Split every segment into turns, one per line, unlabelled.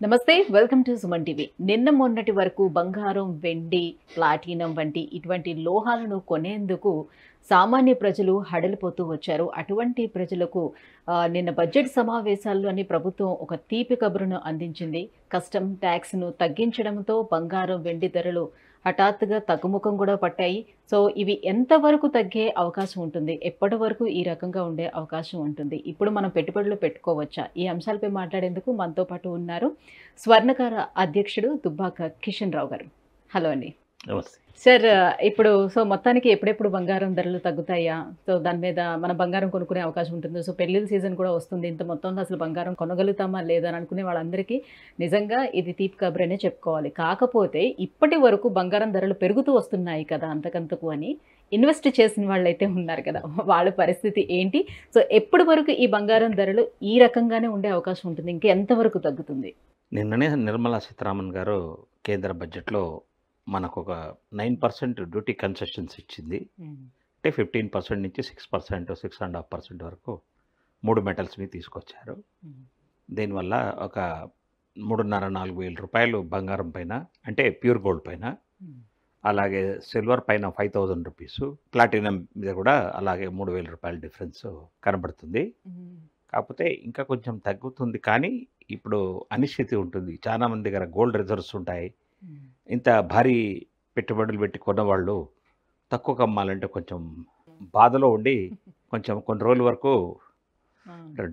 నమస్తే welcome to Suman TV. నిన్న మొన్నటి వరకు బంగారం, వెండి, ప్లాటినం వంటి ఇటువంటి లోహాలను కొనేందుకు సామాన్య ప్రజలు హడలిపోతూ వచ్చారు. అటువంటి ప్రజలకు నిన్న బడ్జెట్ సమావేశాల్లోని ప్రభుత్వం ఒక తీపి కబురును అందించింది. కస్టమ్ ట్యాక్స్ను తగ్గించడంతో బంగారం, వెండి ధరలు హఠాత్తుగా తగ్గుముఖం కూడా పట్టాయి. సో ఇవి ఎంతవరకు తగ్గే అవకాశం ఉంటుంది? ఎప్పటి వరకు ఈ రకంగా ఉండే అవకాశం ఉంటుంది? ఇప్పుడు మనం పెట్టుబడులు పెట్టుకోవచ్చా? ఈ అంశాలపై మాట్లాడేందుకు మనతో పాటు ఉన్నారు స్వర్ణకార అధ్యక్షుడు దుబ్బాక కిషన్ రావు గారు. హలో అండి.
నమస్తే.
సార్, ఇప్పుడు మొత్తానికి ఎప్పుడెప్పుడు బంగారం ధరలు తగ్గుతాయా? సో దాని మీద మన బంగారం కొనుక్కునే అవకాశం ఉంటుంది. సో పెళ్లిళ్ళ సీజన్ కూడా వస్తుంది. ఇంత మొత్తంలో అసలు బంగారం కొనగలుగుతామా లేదా అని అనుకునే వాళ్ళందరికీ నిజంగా ఇది తీపి కబురనే చెప్పుకోవాలి. కాకపోతే ఇప్పటి వరకు బంగారం ధరలు పెరుగుతూ వస్తున్నాయి కదా అంతకంతకు అని ఇన్వెస్ట్ చేసిన వాళ్ళైతే ఉన్నారు కదా, వాళ్ళ పరిస్థితి ఏంటి? సో ఎప్పటి వరకు ఈ బంగారం ధరలు ఈ రకంగానే ఉండే అవకాశం ఉంటుంది? ఇంకా ఎంతవరకు తగ్గుతుంది?
నిన్ననే నిర్మలా సీతారామన్ గారు కేంద్ర బడ్జెట్లో మనకు ఒక 9% డ్యూటీ కన్సెషన్స్ ఇచ్చింది. అంటే 15% నుంచి 6%, 6.5% వరకు 3 మెటల్స్ మీద తీసుకొచ్చారు. దీనివల్ల ఒక 3,500-4 వేల రూపాయలు బంగారం పైన, అంటే ప్యూర్ గోల్డ్ పైన, అలాగే సిల్వర్ పైన 5,000 రూపీస్, ప్లాటినం మీద కూడా అలాగే 3,000 రూపాయల డిఫరెన్స్ కనబడుతుంది. కాకపోతే ఇంకా కొంచెం తగ్గుతుంది, కానీ ఇప్పుడు అనిశ్చితి ఉంటుంది. చాలా మంది దగ్గర గోల్డ్ రిజర్వ్స్ ఉంటాయి. ఇంత భారీ పెట్టుబడులు పెట్టి కొన్నవాళ్ళు తక్కువకు అమ్మాలంటే కొంచెం బాధలో ఉండి కొంచెం కొన్ని రోజుల వరకు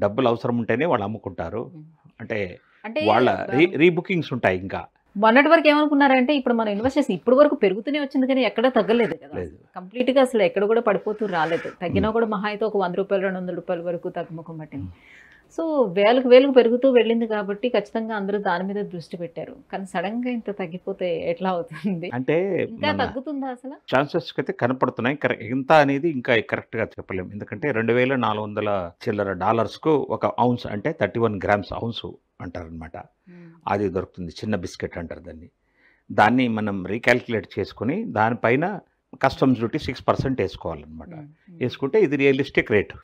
డబ్బులు అవసరం ఉంటేనే వాళ్ళు అమ్ముకుంటారు. అంటే వాళ్ళ రీబుకింగ్స్ ఉంటాయి. ఇంకా
మొన్నటి వరకు ఏమనుకున్నారంటే ఇప్పుడు మనం ఇన్వెస్ట్ చేసి ఇప్పుడు వరకు పెరుగుతూనే వచ్చింది కానీ ఎక్కడ తగ్గలేదు కదా, కంప్లీట్ గా అసలు ఎక్కడ కూడా పడిపోతూ రాలేదు. తగ్గినా కూడా మహా అయితే ఒక 100 రూపాయలు 200 రూపాయల వరకు తగ్గుముఖం పట్టింది. సో వేలకు పెరుగుతూ వెళ్ళింది కాబట్టి ఖచ్చితంగా అందరూ దాని మీద దృష్టి పెట్టారు. కానీ సడన్ గా ఇంత తగ్గిపోతే ఎట్లా అవుతుంది?
అంటే
ఇంకా తగ్గుతుందా అసలు?
ఛాన్సెస్ అయితే కనపడుతున్నాయి. ఎంత అనేది ఇంకా కరెక్ట్ గా చెప్పలేము. ఎందుకంటే 2,400 చిల్లర డాలర్స్ కు ఒక ఔన్స్, అంటే 31 గ్రామ్స్ ఔన్స్ అంటారనమాట. అది దొరుకుతుంది. చిన్న బిస్కెట్ అంటారు దాన్ని. దాన్ని మనం రీకాల్కులేట్ చేసుకుని దానిపైన కస్టమ్స్ డ్యూటీ 6% వేసుకోవాలన్నమాట. వేసుకుంటే ఇది రియలిస్టిక్ రేటు.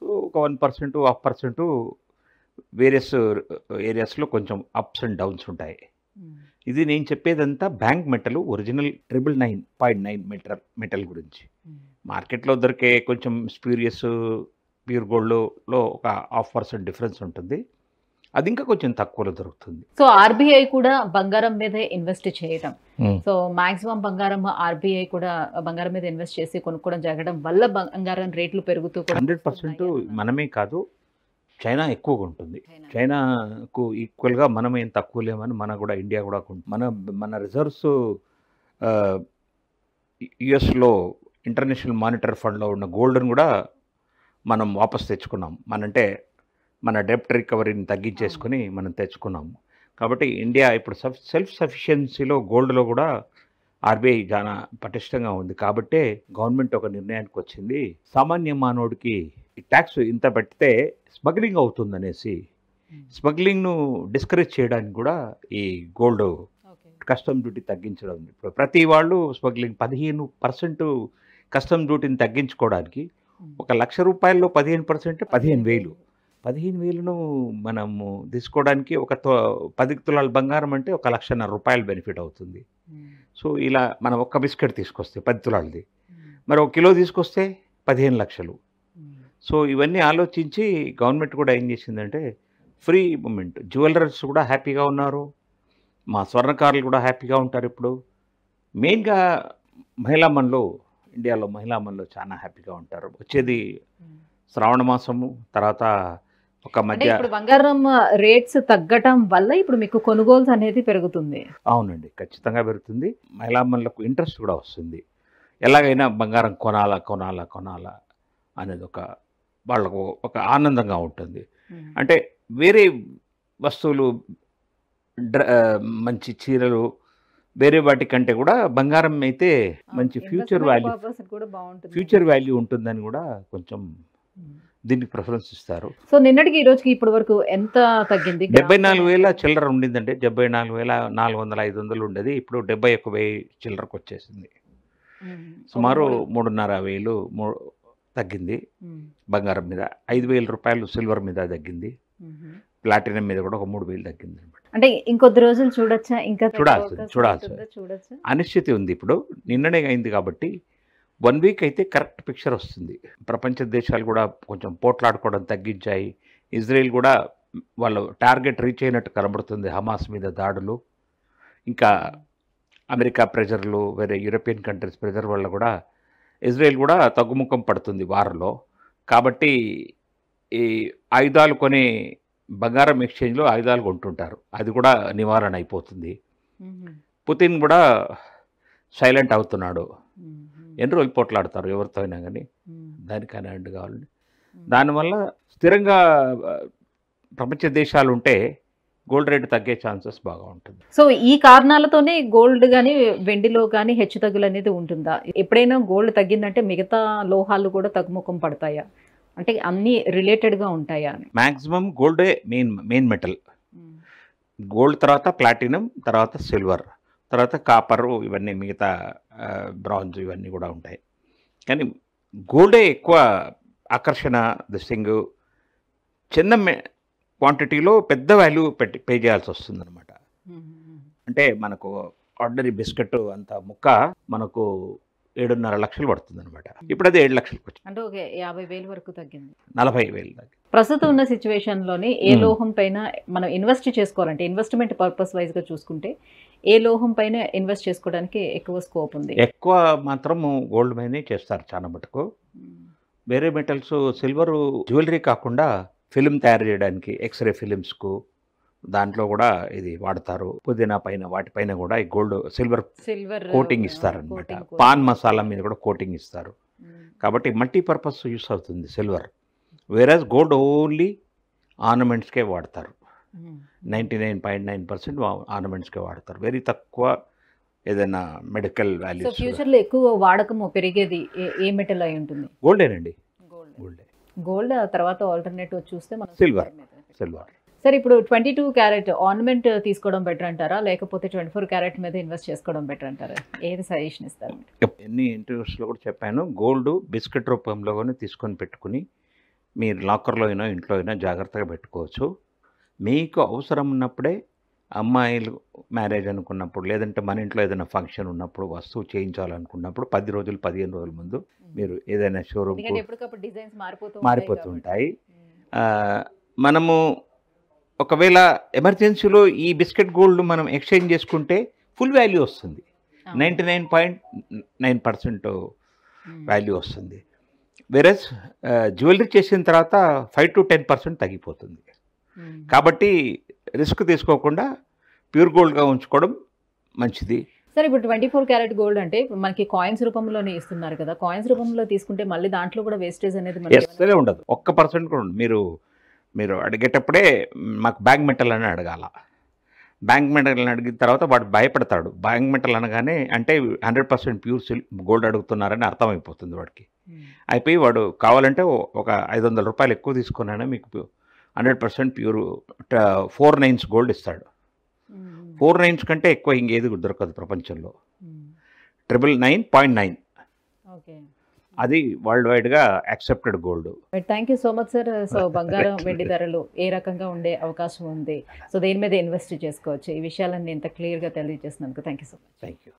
సో ఒక 1%, 1% వేరియస్ ఏరియాస్లో కొంచెం అప్స్ అండ్ డౌన్స్ ఉంటాయి. ఇది నేను చెప్పేదంతా బ్యాంక్ మెటల్ ఒరిజినల్ 999.9 మెటల్ గురించి. మార్కెట్లో దొరికే కొంచెం స్ప్యూరియస్ ప్యూర్ గోల్డ్లో ఒక 0.5% డిఫరెన్స్ ఉంటుంది. అది ఇంకా కొంచెం తక్కువలో దొరుకుతుంది.
సో ఆర్బీఐ కూడా బంగారం మీదే ఇన్వెస్ట్ చేయడం, సో మాక్సిమం బంగారం ఆర్బీఐ కూడా బంగారం మీద ఇన్వెస్ట్ చేసి కొనుక్కోవడం జరగడం వల్ల బంగారం రేట్లు పెరుగుతూ
100% మనమే కాదు, చైనా ఎక్కువగా ఉంటుంది. చైనాకు ఈక్వల్గా మనం ఏం తక్కువ లేమని కూడా ఇండియా కూడా మన రిజర్వ్స్ యుఎస్లో ఇంటర్నేషనల్ మానిటరీ ఫండ్లో ఉన్న గోల్డ్ని కూడా మనం వాపస్ తెచ్చుకున్నాం. మన డెప్ట్ రికవరీని తగ్గించేసుకొని మనం తెచ్చుకున్నాము. కాబట్టి ఇండియా ఇప్పుడు సెల్ఫ్ సఫిషియన్సీలో గోల్డ్లో కూడా ఆర్బీఐ చాలా పటిష్టంగా ఉంది. కాబట్టే గవర్నమెంట్ ఒక నిర్ణయానికి వచ్చింది, సామాన్య మానవుడికి ఈ ట్యాక్స్ ఇంత పెడితే స్మగ్లింగ్ అవుతుందనేసి స్మగ్లింగ్ను డిస్కరేజ్ చేయడానికి కూడా ఈ గోల్డ్ కస్టమ్ డ్యూటీ తగ్గించడం. ఇప్పుడు ప్రతి వాళ్ళు స్మగ్లింగ్ 15% కస్టమ్ డ్యూటీని తగ్గించుకోవడానికి ఒక 1,00,000 రూపాయల్లో 15% 15,000. 15,000ను మనము తీసుకోవడానికి ఒక 10 తులాల బంగారం అంటే 1,50,000 రూపాయలు బెనిఫిట్ అవుతుంది. సో ఇలా మనం ఒక్క బిస్కెట్ తీసుకొస్తే 10 తులాలది, మరి 1 కిలో తీసుకొస్తే 15 లక్షలు. సో ఇవన్నీ ఆలోచించి గవర్నమెంట్ కూడా ఏం చేసిందంటే ఫ్రీ మూమెంట్, జ్యువెలర్స్ కూడా హ్యాపీగా ఉన్నారు, మా స్వర్ణకారులు కూడా హ్యాపీగా ఉంటారు. ఇప్పుడు మెయిన్గా ఇండియాలో మహిళామణులు చాలా హ్యాపీగా ఉంటారు. వచ్చేది శ్రావణ మాసము, తర్వాత ఒక మధ్య
ఇప్పుడు బంగారం రేట్స్ తగ్గటం వల్ల ఇప్పుడు మీకు కొనుగోలు అనేది పెరుగుతుంది.
అవునండి, ఖచ్చితంగా పెరుగుతుంది. మహిళామణులకు ఇంట్రెస్ట్ కూడా వస్తుంది. ఎలాగైనా బంగారం కొనాలా అనేది వాళ్ళకు ఒక ఆనందంగా ఉంటుంది. అంటే వేరే వస్తువులు, మంచి చీరలు, వేరే వాటి కంటే కూడా బంగారం అయితే మంచి ఫ్యూచర్ వాల్యూ ఉంటుందని కూడా కొంచెం దీనికి ప్రిఫరెన్స్ ఇస్తారు.
సో నిన్నటికి ఈ రోజుకి ఇప్పటి వరకు ఎంత తగ్గింది?
74,000 చిల్లర ఉండిందంటే 74,400-500 ఉండేది. ఇప్పుడు 71,000 చిల్లరకు వచ్చేసింది. సుమారు 3,500 తగ్గింది బంగారం మీద. 5,000 రూపాయలు సిల్వర్ మీద తగ్గింది. ప్లాటినం మీద కూడా ఒక 3,000 తగ్గింది అనమాట.
అంటే ఇంకొద్ది రోజులు చూడొచ్చా? ఇంకా తగ్గే
చూడాల్సింది,
అవకాశం
చూడాల్సింది.
ఉంటుందా? చూడొచ్చా?
అనిశ్చితి ఉంది ఇప్పుడు. నిన్ననే అయింది కాబట్టి 1 వీక్ అయితే కరెక్ట్ పిక్చర్ వస్తుంది. ప్రపంచ దేశాలు కూడా కొంచెం పోట్లాడుకోవడం తగ్గించాయి. ఇజ్రాయెల్ కూడా వాళ్ళు టార్గెట్ రీచ్ అయినట్టు కనబడుతుంది. హమాస్ మీద దాడులు, ఇంకా అమెరికా ప్రెజర్లు, వేరే యూరోపియన్ కంట్రీస్ ప్రెజర్ వల్ల కూడా ఇజ్రాయెల్ కూడా తగ్గుముఖం పడుతుంది వార్లో. కాబట్టి ఈ ఆయుధాలు కొని బంగారం ఎక్స్చేంజ్లో ఆయుధాలు కొంటుంటారు. అది కూడా నివారణ అయిపోతుంది.
హుహు.
పుతిన్ కూడా సైలెంట్ అవుతున్నాడు.
హుహు.
ఎన్ని రోజులు పోట్లాడతారు ఎవరితో అయినా కానీ,
హ్మ్.
దానికైనా అండ్ కావాలని.
హ్మ్.
దానివల్ల స్థిరంగా ప్రపంచ దేశాలు ఉంటే గోల్డ్ రేట్ తగ్గే ఛాన్సెస్ బాగా ఉంటుంది.
సో ఈ కారణాలతోనే గోల్డ్ గాని, వెండిలో గాని హెచ్చుతగ్గులనేది ఉంటుందా? ఎప్పుడైనా గోల్డ్ తగ్గిందంటే మిగతా లోహాలు కూడా తగ్గుముఖం పడతాయా? అంటే అన్నీ రిలేటెడ్‌గా ఉంటాయా అని?
మ్యాక్సిమం గోల్డే మెయిన్ మెటల్.
హ్మ్.
గోల్డ్ తర్వాత ప్లాటినం, తర్వాత సిల్వర్, తర్వాత కాపరు, ఇవన్నీ మిగతా బ్రాంజ్ ఇవన్నీ కూడా ఉంటాయి. కానీ గోల్డే ఎక్కువ ఆకర్షణ. దిస్టింగ్ చిన్న క్వాంటిటీలో పెద్ద వాల్యూ పే చేయాల్సి వస్తుందన్నమాట.
హుహు.
అంటే మనకు ఆర్డినరీ బిస్కెట్ అంత ముక్క మనకు 7.5 లక్షలు పడుతుందన్నమాట. ఇప్పుడు అది 7 లక్షలకు వచ్చింది.
అంటే ఒక 50,000 వరకు తగ్గింది.
40,000 దాకా.
ప్రస్తుతం ఉన్న సిట్యుయేషన్‌లోని ఏ
హ్మ్.
లోహం పైన మనం ఇన్వెస్ట్ చేసుకోవాలంటే ఇన్వెస్ట్‌మెంట్ పర్పస్ వైస్‌గా చూసుకుంటే ఏ లోహం పైన ఇన్వెస్ట్ చేసుకోవడానికి ఎక్కువ స్కోప్ ఉంది?
ఎక్కువ మాత్రము గోల్డ్ మైనే చేస్తారు చాలా మటుకు.
హ్మ్.
వేరే మెటల్స్ సిల్వరు జ్యువెలరీ కాకుండా ఫిల్మ్ తయారు చేయడానికి, ఎక్స్‌రే ఫిలిమ్స్‌కు దాంట్లో కూడా ఇది వాడతారు. పుదీనా పైన వాటిపైన కూడా ఈ సిల్వర్
సిల్వర్
కోటింగ్ ఇస్తారనమాట.
కోటింగ్ కూడా.
పాన్ మసాలా మీద కూడా కోటింగ్ ఇస్తారు.
హ్మ్.
కాబట్టి మల్టీపర్పస్ యూస్ అవుతుంది సిల్వర్. వేరస్ గోల్డ్ ఓన్లీ ఆర్నమెంట్స్‌కే వాడతారు.
హ్మ్.
99.9% ఆర్నమెంట్స్‌కే వాడతారు. వెరీ తక్కువ ఏదైనా మెడికల్
సో
వాల్యూస్.
ఫ్యూచర్‌లో ఎక్కువ వాడకము పెరిగేది ఏ మెటల్ అయి ఉంటుంది?
గోల్డేనండి.
గోల్డ్.
గోల్డే.
గోల్డ్ ఆ తర్వాత ఆల్టర్‌నేటివ్ చూస్తే మనం
సిల్వర్.
మీద.
సిల్వర్.
సరే ఇప్పుడు 22 క్యారెట్ ఆర్నమెంట్ తీసుకోవడం బెటర్ అంటారా? లేకపోతే 24 క్యారెట్ మీద ఇన్వెస్ట్ చేసుకోవడం బెటర్ అంటారా? ఏది సజెషన్ ఇస్తారు మీరు?
ఎన్ని ఇంటర్వ్యూస్‌లో కూడా చెప్పాను. గోల్డ్ బిస్కెట్ రూపంలోనే తీసుకొని పెట్టుకొని మీరు లాకర్‌లో అయినా, ఇంట్లో అయినా జాగ్రత్తగా పెట్టుకోవచ్చు. మీకు అవసరం ఉన్నప్పుడే అమ్మాయిలు మ్యారేజ్ అనుకున్నప్పుడు, లేదంటే మన ఇంట్లో ఏదైనా ఫంక్షన్ ఉన్నప్పుడు, వస్తువు చేయించాలనుకున్నప్పుడు 10 రోజులు, 15 రోజుల ముందు మీరు ఏదైనా షోరూమ్‌కు
ఎందుకంటే ఎప్పటికప్పుడు డిజైన్స్ మారిపోతూ
మారిపోతూ
కాబట్టి.
ఉంటాయి.
హ్మ్.
మనము ఒకవేళ ఎమర్జెన్సీలో ఈ బిస్కెట్ గోల్డ్ మనం ఎక్స్చేంజ్ చేసుకుంటే ఫుల్ వాల్యూ వస్తుంది.
అవును.
99.9%
హ్మ్.
వాల్యూ వస్తుంది. వేరస్ జ్యువెలరీ చేసిన తర్వాత 5-10% తగ్గిపోతుంది.
హ్మ్.
కాబట్టి రిస్క్ తీసుకోకుండా ప్యూర్ గోల్డ్‌గా ఉంచుకోవడం మంచిది.
సరే ఇప్పుడు 24 క్యారెట్ గోల్డ్ అంటే ఇప్పుడు మనకి కాయిన్స్ రూపంలోనే ఇస్తున్నారు కదా! కాయిన్స్ రూపంలో తీసుకుంటే మళ్ళీ దాంట్లో కూడా వేస్టేజ్ అనేది మనకి
అస్సలే ఉండదు. ఒక్క పర్సెంట్ కూడా ఉండదు. మీరు అడిగేటప్పుడే మాకు బ్యాంక్ మెటల్ అని అడగాల. బ్యాంక్ మెటల్ అని అడిగిన తర్వాత వాడు భయపడతాడు. బ్యాంక్ మెటల్ అనగానే అంటే 100% ప్యూర్ గోల్డ్ అడుగుతున్నారని అర్థమైపోతుంది వాడికి.
హ్మ్.
అయిపోయి వాడు కావాలంటే ఒక ₹500 ఎక్కువ తీసుకున్నానే మీకు 100% ప్యూర్ 4 నైన్స్ గోల్డ్ ఇస్తాడు.
హ్మ్.
4 నైన్స్ కంటే ఎక్కువ ఇంకేది దొరకదు ప్రపంచంలో.
హ్మ్.
999.9
ఓకే.
అది వరల్డ్ వైడ్‌గా accepted gold.
Thank you so much sir. So బంగారం, వెండి ధరలు ఏ రకంగా ఉండే అవకాశం ఉంది? సో దేని మీద ఇన్వెస్ట్ చేసుకోవచ్చు? ఈ విషయాలన్నీ ఇంత క్లియర్‌గా తెలియజేసినందుకు thank you so much.
Thank you.